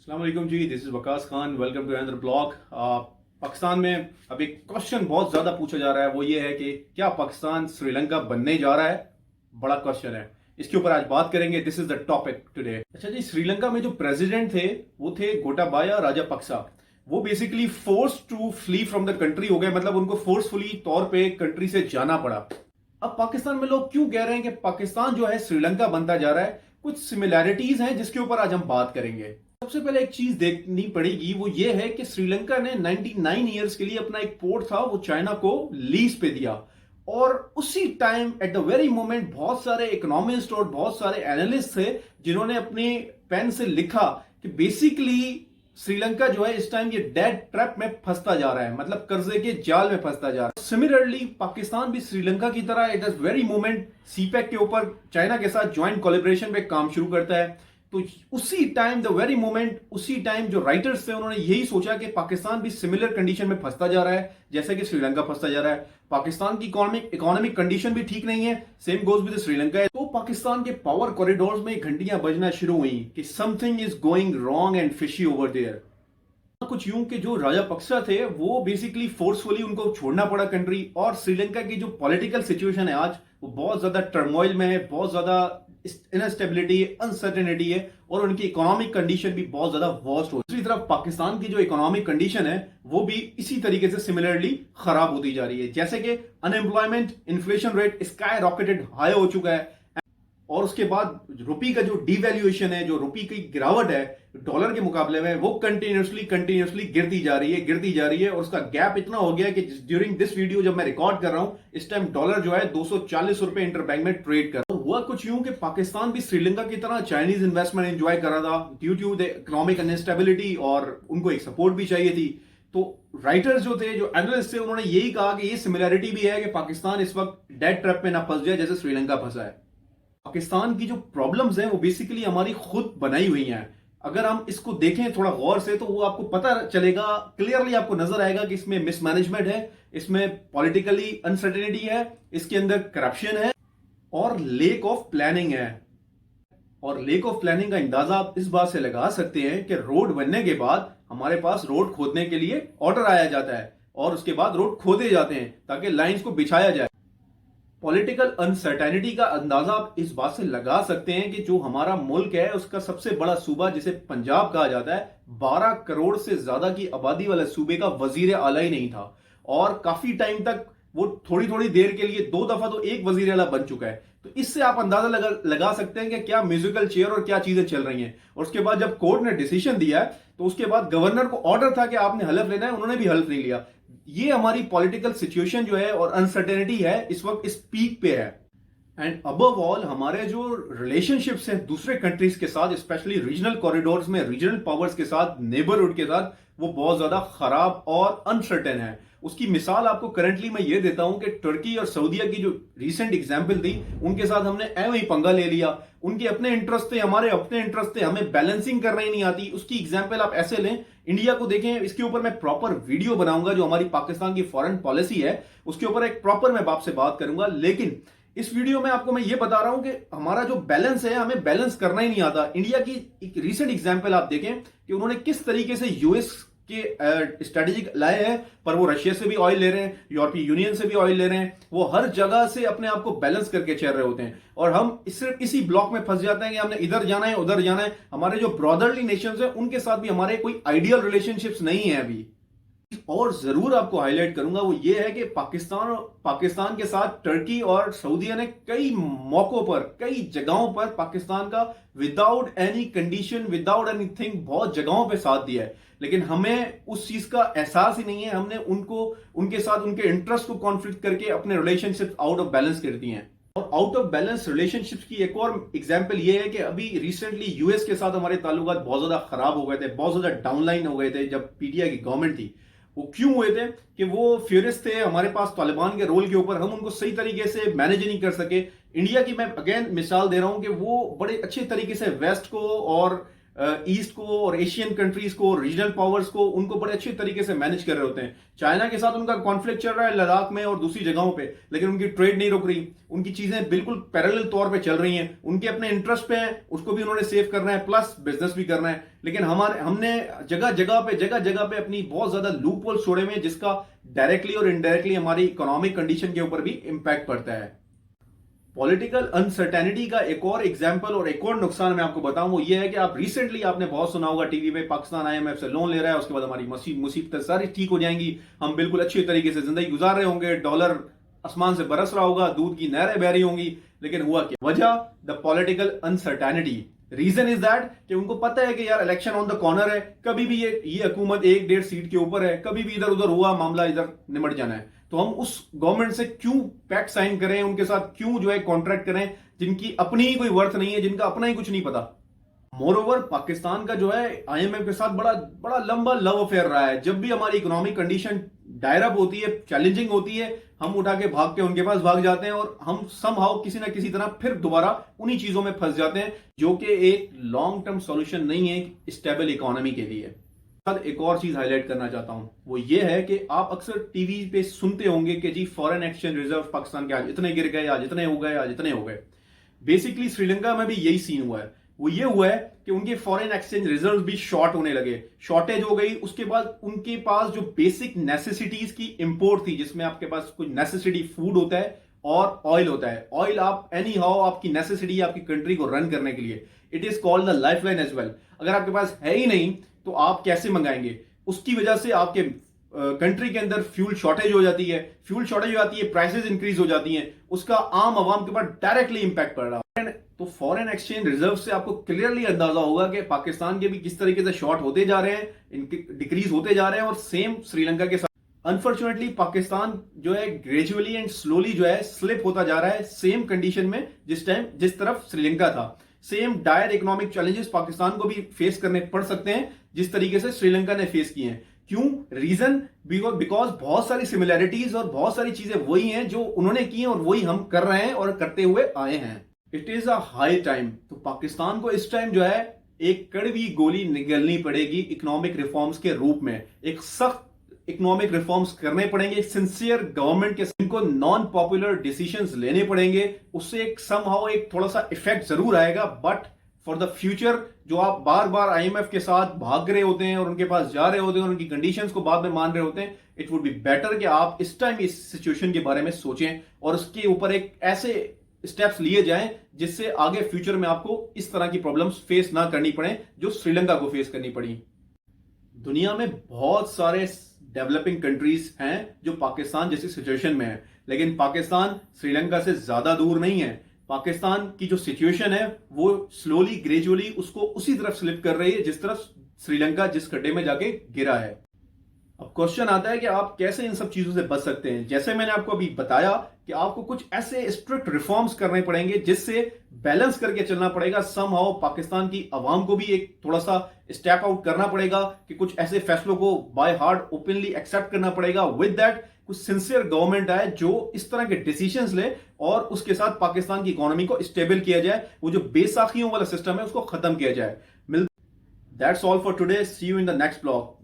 अस्सलाम वालेकुम जी, this is Waqas Khan. Welcome to another blog. Pakistan में अब एक क्वेश्चन बहुत ज्यादा पूछा जा रहा है, वो ये है कि क्या पाकिस्तान श्रीलंका बनने जा रहा है। बड़ा क्वेश्चन है, इसके ऊपर आज बात करेंगे। This is the topic today. अच्छा जी, श्रीलंका में जो प्रेसिडेंट थे वो थे गोटाबाया राजापक्सा। वो basically force to flee from the country हो गए, मतलब उनको फोर्सफुली तौर पे कंट्री से जाना पड़ा। अब पाकिस्तान में लोग क्यों कह रहे हैं कि पाकिस्तान जो है श्रीलंका बनता जा रहा है, कुछ सिमिलैरिटीज हैं जिसके ऊपर आज हम बात करेंगे। सबसे पहले एक चीज देखनी पड़ेगी, वो ये है कि श्रीलंका ने 99 ईयर्स के लिए अपना एक पोर्ट था वो चाइना को लीज पे दिया। और उसी time at the very moment बहुत सारे इकोनॉमिस्ट और बहुत सारे एनालिस्ट थे जिन्होंने अपने पेन से लिखा कि बेसिकली श्रीलंका जो है इस टाइम ये डेड ट्रैप में फंसता जा रहा है, मतलब कर्जे के जाल में फंसता जा रहा है। सिमिलरली पाकिस्तान भी श्रीलंका की तरह at the very moment CPEC के ऊपर चाइना के साथ ज्वाइंट कोलैबोरेशन पे काम शुरू करता है। तो उसी टाइम द वेरी मोमेंट, उसी टाइम जो राइटर्स थे उन्होंने यही सोचा कि पाकिस्तान भी सिमिलर कंडीशन में फंसता जा रहा है जैसे कि श्रीलंका फंसता जा रहा है। पाकिस्तान की इकोनॉमिक कंडीशन भी ठीक नहीं है, सेम गोज विद श्रीलंका। तो पाकिस्तान के पावर कॉरिडोर्स में घंटियां बजना शुरू हुई कि something is going wrong and fishy over there. कुछ यूं कि जो राजापक्सा थे वो बेसिकली फोर्सफुली उनको छोड़ना पड़ा कंट्री, और श्रीलंका की जो पॉलिटिकल सिचुएशन है आज वो बहुत ज्यादा टर्मोइल में है, बहुत ज्यादा इनस्टेबिलिटी, अनसर्टेनिटी है, और उनकी इकोनॉमिक कंडीशन भी बहुत ज्यादा वर्स्ट हो। दूसरी तरफ पाकिस्तान की जो इकोनॉमिक कंडीशन है वो भी इसी तरीके से सिमिलरली खराब होती जा रही है, जैसे कि unemployment, inflation rate sky rocketed high हो चुका है, और उसके बाद रुपी का जो डिवैल्यूएशन है, जो रुपी की गिरावट है डॉलर के मुकाबले में, वो कंटिन्यूसली गिरती जा रही है। और उसका गैप इतना हो गया कि ड्यूरिंग दिस वीडियो जब मैं रिकॉर्ड कर रहा हूं इस टाइम डॉलर जो है 240 रुपए इंटरबैंक में ट्रेड कर रहा है। हुआ कुछ यूं कि पाकिस्तान भी श्रीलंका की तरह चाइनीज इन्वेस्टमेंट एंजॉय कर रहा था due to the economic unstability, और उनको एक सपोर्ट भी चाहिए थी। तो राइटर्स जो थे, जो एनालिस्ट थे, उन्होंने यही कहा कि ये सिमिलैरिटी भी है कि पाकिस्तान इस वक्त डेड ट्रैप में ना फंस जाए जैसे श्रीलंका फंसा है। पाकिस्तान की जो प्रॉब्लम्स हैं वो बेसिकली हमारी खुद बनाई हुई हैं। अगर हम इसको देखें थोड़ा गौर से तो वो आपको पता चलेगा, क्लियरली आपको नजर आएगा कि इसमें मिसमैनेजमेंट है, इसमें पॉलिटिकली अनसर्टेनिटी है, इसके अंदर करप्शन है, और लेक ऑफ प्लानिंग है। और लेक ऑफ प्लानिंग का अंदाजा आप इस बात से लगा सकते हैं कि रोड बनने के बाद हमारे पास रोड खोदने के लिए ऑर्डर आया जाता है, और उसके बाद रोड खोदे जाते हैं ताकि लाइंस को बिछाया जाए। पॉलिटिकल अनसर्टेनिटी का अंदाजा आप इस बात से लगा सकते हैं कि जो हमारा मुल्क है उसका सबसे बड़ा सूबा जिसे पंजाब कहा जाता है, 12 करोड़ से ज्यादा की आबादी वाले सूबे का वजीर आला ही नहीं था, और काफी टाइम तक वो थोड़ी देर के लिए 2 दफा तो एक वजीर आला बन चुका है। तो इससे आप अंदाजा लगा सकते हैं कि क्या म्यूजिकल चेयर और क्या चीजें चल रही हैं। और उसके बाद जब कोर्ट ने डिसीजन दिया तो उसके बाद गवर्नर को ऑर्डर था कि आपने हलफ लेना है, उन्होंने भी हलफ नहीं लिया। ये हमारी पॉलिटिकल सिचुएशन जो है और अनसर्टेनिटी है इस वक्त इस पीक पे है। एंड अबव ऑल हमारे जो रिलेशनशिप्स हैं दूसरे कंट्रीज के साथ, स्पेशली रीजनल कॉरिडोर्स में रीजनल पावर्स के साथ, नेबरहुड के साथ, वो बहुत ज्यादा खराब और अनसर्टेन है। उसकी मिसाल आपको करंटली मैं ये देता हूं कि टर्की और सऊदीया की जो रिसेंट एग्जांपल थी, उनके साथ हमने एवं ही पंगा ले लिया। उनके अपने इंटरेस्ट थे, हमारे अपने इंटरेस्ट थे, हमें बैलेंसिंग करना ही नहीं आती। उसकी एग्जांपल आप ऐसे लें, इंडिया को देखें, इसके ऊपर मैं प्रॉपर वीडियो बनाऊंगा। जो हमारी पाकिस्तान की फॉरेन पॉलिसी है उसके ऊपर एक प्रॉपर मैं आपसे बात करूंगा, लेकिन इस वीडियो में आपको मैं ये बता रहा हूं कि हमारा जो बैलेंस है हमें बैलेंस करना ही नहीं आता। इंडिया की एक रीसेंट एग्जांपल आप देखें कि उन्होंने किस तरीके से यूएस के स्ट्रेटेजिक लाए हैं, पर वो रशिया से भी ऑयल ले रहे हैं, यूरोपीय यूनियन से भी ऑयल ले रहे हैं, वो हर जगह से अपने आप को बैलेंस करके चल रहे होते हैं। और हम सिर्फ इसी ब्लॉक में फंस जाते हैं कि हमने इधर जाना है उधर जाना है। हमारे जो ब्रॉदरली नेशंस हैं उनके साथ भी हमारे कोई आइडियल रिलेशनशिप्स नहीं है अभी। और जरूर आपको हाईलाइट करूंगा वो ये है कि पाकिस्तान के साथ टर्की और सऊदीया ने कई मौकों पर, कई जगहों पर पाकिस्तान का without any condition, without anything बहुत जगहों पे साथ दिया है, लेकिन हमें उस चीज का एहसास ही नहीं है। हमने उनके साथ उनके इंटरेस्ट को कॉन्फ्लिक्ट करके अपने रिलेशनशिप आउट ऑफ बैलेंस कर दिए हैं। और आउट ऑफ बैलेंस रिलेशनशिप्स की एक और एग्जांपल ये है कि अभी रिसेंटली यूएस के साथ हमारे ताल्लुकात बहुत ज्यादा खराब हो गए थे, बहुत ज्यादा डाउनलाइन हो गए थे जब पीटीआई की गवर्नमेंट थी। वो क्यों हुए थे कि वो फ्यूरियस थे हमारे पास तालिबान के रोल के ऊपर, हम उनको सही तरीके से मैनेज नहीं कर सके। इंडिया की मैं अगेन मिसाल दे रहा हूं कि वो बड़े अच्छे तरीके से वेस्ट को और ईस्ट को और एशियन कंट्रीज को, रीजनल पावर्स को, उनको बड़े अच्छे तरीके से मैनेज कर रहे होते हैं। चाइना के साथ उनका कॉन्फ्लिक्ट चल रहा है लद्दाख में और दूसरी जगहों पे, लेकिन उनकी ट्रेड नहीं रुक रही, उनकी चीजें बिल्कुल पैरेलल तौर पे चल रही हैं, उनके अपने इंटरेस्ट पे हैं, उसको भी उन्होंने सेव करना है, प्लस बिजनेस भी करना है। लेकिन हमने जगह जगह पे अपनी बहुत ज्यादा लूप होल छोड़े हुए हैं, जिसका डायरेक्टली और इनडायरेक्टली हमारी इकोनॉमिक कंडीशन के ऊपर भी इंपैक्ट पड़ता है। पॉलिटिकल अनसर्टेनिटी का एक और एग्जांपल और एक और नुकसान मैं आपको बताऊं, वो ये है कि आप रिसेंटली आपने बहुत सुना होगा टीवी पे, पाकिस्तान आईएमएफ से लोन ले रहा है, उसके बाद हमारी मुसीबतें सारी ठीक हो जाएंगी, हम बिल्कुल अच्छी तरीके से जिंदगी गुजार रहे होंगे, डॉलर आसमान से बरस रहा होगा, दूध की नहरें बह रही होंगी। लेकिन हुआ क्या? वजह the political uncertainty. Reason is that कि उनको पता है कि यार इलेक्शन ऑन द कॉर्नर है, कभी भी ये हुकूमत 1-1.5 सीट के ऊपर है, कभी भी इधर उधर हुआ मामला इधर निमट जाना है, तो हम उस गवर्नमेंट से क्यों पैक्ट साइन करें, उनके साथ क्यों जो है कॉन्ट्रैक्ट करें जिनकी अपनी ही कोई वर्थ नहीं है, जिनका अपना ही कुछ नहीं पता। मोरओवर पाकिस्तान का जो है आईएमएफ के साथ बड़ा बड़ा लंबा लव अफेयर रहा है। जब भी हमारी इकोनॉमिक कंडीशन डायर अप होती है, चैलेंजिंग होती है, हम उठा के भाग के उनके पास भाग जाते हैं और हम समहाउ किसी ना किसी तरह फिर दोबारा उन्हीं चीजों में फंस जाते हैं, जो कि एक लॉन्ग टर्म सॉल्यूशन नहीं है स्टेबल इकोनॉमी के लिए। एक और चीज हाईलाइट करना चाहता हूं, वो ये है कि आप अक्सर टीवी पे सुनते होंगे कि जी फॉरेन एक्सचेंज रिजर्व पाकिस्तान के आज इतने गिर गए, आज इतने हो गए, आज इतने हो गए। बेसिकली श्रीलंका में भी यही सीन हुआ है। वो ये हुआ है कि उनके फॉरेन एक्सचेंज रिजर्व भी शॉर्ट होने लगे, शॉर्टेज हो गई। उसके बाद उनके पास जो बेसिक नेसेसिटीज की इंपोर्ट थी, जिसमें आपके पास कोई नेसेसिटी फूड होता है और ऑयल होता है। ऑयल आप एनी हाउ आपकी नेसेसिटी, आपकी कंट्री को रन करने के लिए, it is called the life line as well. अगर आपके पास है ही नहीं तो आप कैसे मंगाएंगे? उसकी वजह से आपके कंट्री के अंदर फ्यूल शॉर्टेज हो जाती है, फ्यूल शॉर्टेज हो जाती है, प्राइसेस इंक्रीज हो जाती हैं, उसका आम आवाम के ऊपर डायरेक्टली इंपैक्ट पड़ रहा है। तो फॉरेन एक्सचेंज रिजर्व से आपको क्लियरली अंदाजा होगा कि पाकिस्तान के भी किस तरीके से शॉर्ट होते जा रहे हैं, इनके डिक्रीज होते जा रहे हैं, और सेम श्रीलंका के साथ अनफॉर्चुनेटली पाकिस्तान जो है ग्रेजुअली एंड स्लोली जो है स्लिप होता जा रहा है सेम कंडीशन में जिस तरफ श्रीलंका था। Same dire economic challenges Pakistan को भी फेस करने पड़ सकते हैं जिस तरीके से श्रीलंका ने फेस किए हैं। क्यों? रीजन बिकॉज बहुत सारी सिमिलैरिटीज और बहुत सारी चीजें वही हैं जो उन्होंने की हैं और वही हम कर रहे हैं और करते हुए आए हैं। It is a high time. तो पाकिस्तान को इस टाइम जो है एक कड़वी गोली निगलनी पड़ेगी इकोनॉमिक रिफॉर्म्स के रूप में। एक सख्त इकोनॉमिक रिफॉर्म्स करने पड़ेंगे सिंसियर गवर्नमेंट के, इनको नॉन पॉपुलर डिसीजंस लेने पड़ेंगे। उससे एक समहाउ एक थोड़ा सा इफेक्ट जरूर आएगा, बट फॉर द फ्यूचर जो आप बार बार आईएमएफ के साथ भाग रहे होते हैं और उनके पास जा रहे होते हैं और उनकी कंडीशंस को बाद में मान रहे होते हैं, इट वुड बी बेटर कि आप इस टाइम इस सिचुएशन के बारे में सोचें और उसके ऊपर एक ऐसे स्टेप्स लिए जाएं जिससे आगे फ्यूचर में आपको इस तरह की प्रॉब्लम्स फेस ना करनी पड़े जो श्रीलंका को फेस करनी पड़ी। दुनिया में बहुत सारे डेवलपिंग कंट्रीज हैं जो पाकिस्तान जैसी सिचुएशन में है, लेकिन पाकिस्तान श्रीलंका से ज्यादा दूर नहीं है। पाकिस्तान की जो सिचुएशन है वो स्लोली ग्रेजुअली उसको उसी तरफ स्लिप कर रही है जिस तरफ श्रीलंका जिस गड्ढे में जाके गिरा है। अब क्वेश्चन आता है कि आप कैसे इन सब चीजों से बच सकते हैं। जैसे मैंने आपको अभी बताया कि आपको कुछ ऐसे स्ट्रिक्ट रिफॉर्म्स करने पड़ेंगे जिससे बैलेंस करके चलना पड़ेगा। समहाउ पाकिस्तान की आवाम को भी एक थोड़ा सा स्टेप आउट करना पड़ेगा कि कुछ ऐसे फैसलों को बाय हार्ट ओपनली एक्सेप्ट करना पड़ेगा। विद दैट कुछ सिंसियर गवर्नमेंट आए जो इस तरह के डिसीजंस ले और उसके साथ पाकिस्तान की इकोनॉमी को स्टेबल किया जाए, वो जो बेसाखियों वाला सिस्टम है उसको खत्म किया जाए। That's all for today, see you in the next blog.